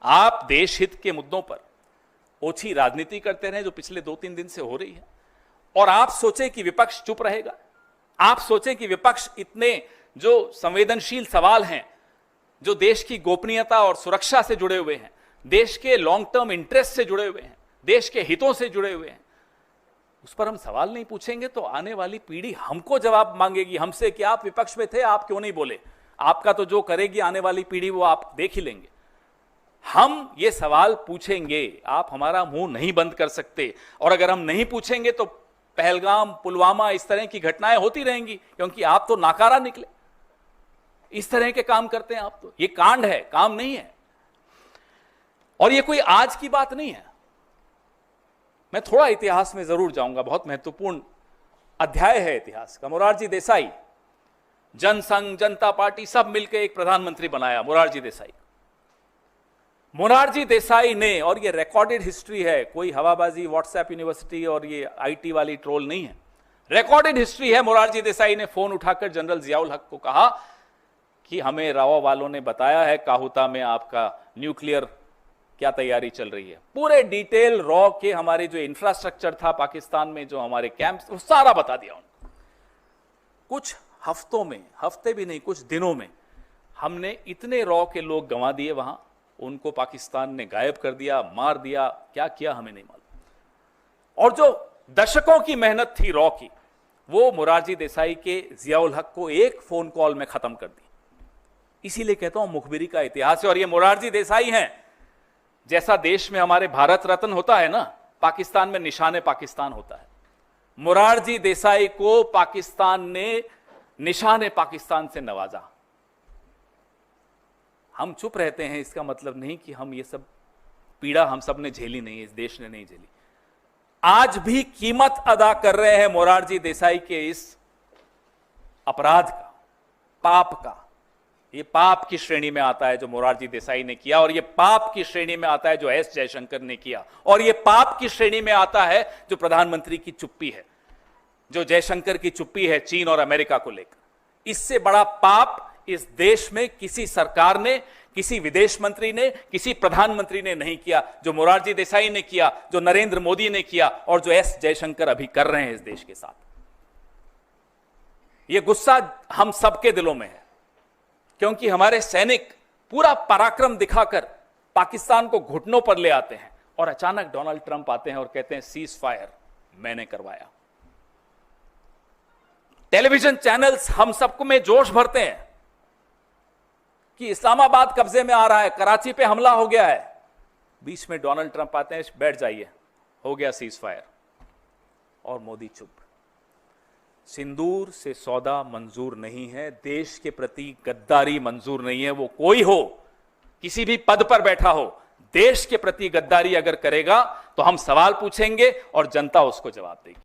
आप देश हित के मुद्दों पर ओछी राजनीति करते रहे जो पिछले 2-3 दिन से हो रही है, और आप सोचें कि विपक्ष चुप रहेगा। आप सोचें कि विपक्ष इतने जो संवेदनशील सवाल हैं, जो देश की गोपनीयता और सुरक्षा से जुड़े हुए हैं, देश के लॉन्ग टर्म इंटरेस्ट से जुड़े हुए हैं, देश के हितों से जुड़े हुए हैं, उस पर हम सवाल नहीं पूछेंगे तो आने वाली पीढ़ी हमको जवाब मांगेगी हमसे कि आप विपक्ष में थे, आप क्यों नहीं बोले। आपका तो जो करेगी आने वाली पीढ़ी वो आप देख ही लेंगे। हम ये सवाल पूछेंगे, आप हमारा मुंह नहीं बंद कर सकते। और अगर हम नहीं पूछेंगे तो पहलगाम, पुलवामा, इस तरह की घटनाएं होती रहेंगी, क्योंकि आप तो नाकारा निकले। इस तरह के काम करते हैं आप, तो ये कांड है, काम नहीं है। और ये कोई आज की बात नहीं है। मैं थोड़ा इतिहास में जरूर जाऊंगा, बहुत महत्वपूर्ण अध्याय है इतिहास का। मोरारजी देसाई, जनसंघ, जनता पार्टी सब मिलकर एक प्रधानमंत्री बनाया मोरारजी देसाई। मोरारजी देसाई ने, और ये रिकॉर्डेड हिस्ट्री है, कोई हवाबाजी व्हाट्सएप यूनिवर्सिटी और ये आईटी वाली ट्रोल नहीं है, रिकॉर्डेड हिस्ट्री है। मोरारजी देसाई ने फोन उठाकर जनरल जियाउल हक को कहा कि हमें राव वालों ने बताया है काहुता में आपका न्यूक्लियर क्या तैयारी चल रही है। पूरे डिटेल रॉ के हमारे जो इंफ्रास्ट्रक्चर था पाकिस्तान में, जो हमारे कैंप्स, वो सारा बता दिया उनको। कुछ हफ्तों में, हफ्ते भी नहीं, कुछ दिनों में हमने इतने रॉ के लोग गंवा दिए वहां, उनको पाकिस्तान ने गायब कर दिया, मार दिया, क्या किया हमें नहीं मालूम। और जो दशकों की मेहनत थी रॉ की, वो मोरारजी देसाई के जियाउल हक को एक फोन कॉल में खत्म कर दी। इसीलिए कहता हूं मुखबिरी का इतिहास है। और ये मोरारजी देसाई हैं, जैसा देश में हमारे भारत रत्न होता है ना, पाकिस्तान में निशाने पाकिस्तान होता है। मोरारजी देसाई को पाकिस्तान ने निशाने पाकिस्तान से नवाजा। हम चुप रहते हैं, इसका मतलब नहीं कि हम ये सब पीड़ा हम सब ने झेली नहीं है, इस देश ने नहीं झेली। आज भी कीमत अदा कर रहे हैं मोरारजी देसाई के इस अपराध का, पाप का। ये पाप की श्रेणी में आता है जो मोरारजी देसाई ने किया, और ये पाप की श्रेणी में आता है जो एस जयशंकर ने किया, और ये पाप की श्रेणी में आता है जो प्रधानमंत्री की चुप्पी है, जो जयशंकर की चुप्पी है चीन और अमेरिका को लेकर। इससे बड़ा पाप इस देश में किसी सरकार ने, किसी विदेश मंत्री ने, किसी प्रधानमंत्री ने नहीं किया, जो मोरारजी देसाई ने किया, जो नरेंद्र मोदी ने किया, और जो एस जयशंकर अभी कर रहे हैं इस देश के साथ। यह गुस्सा हम सबके दिलों में है, क्योंकि हमारे सैनिक पूरा पराक्रम दिखाकर पाकिस्तान को घुटनों पर ले आते हैं, और अचानक डोनाल्ड ट्रंप आते हैं और कहते हैं सीज फायर मैंने करवाया। टेलीविजन चैनल्स हम सबको में जोश भरते हैं कि इस्लामाबाद कब्जे में आ रहा है, कराची पे हमला हो गया है। बीच में डोनाल्ड ट्रंप आते हैं, बैठ जाइए, हो गया सीज फायर, और मोदी चुप। सिंदूर से सौदा मंजूर नहीं है, देश के प्रति गद्दारी मंजूर नहीं है। वो कोई हो, किसी भी पद पर बैठा हो, देश के प्रति गद्दारी अगर करेगा तो हम सवाल पूछेंगे और जनता उसको जवाब देगी।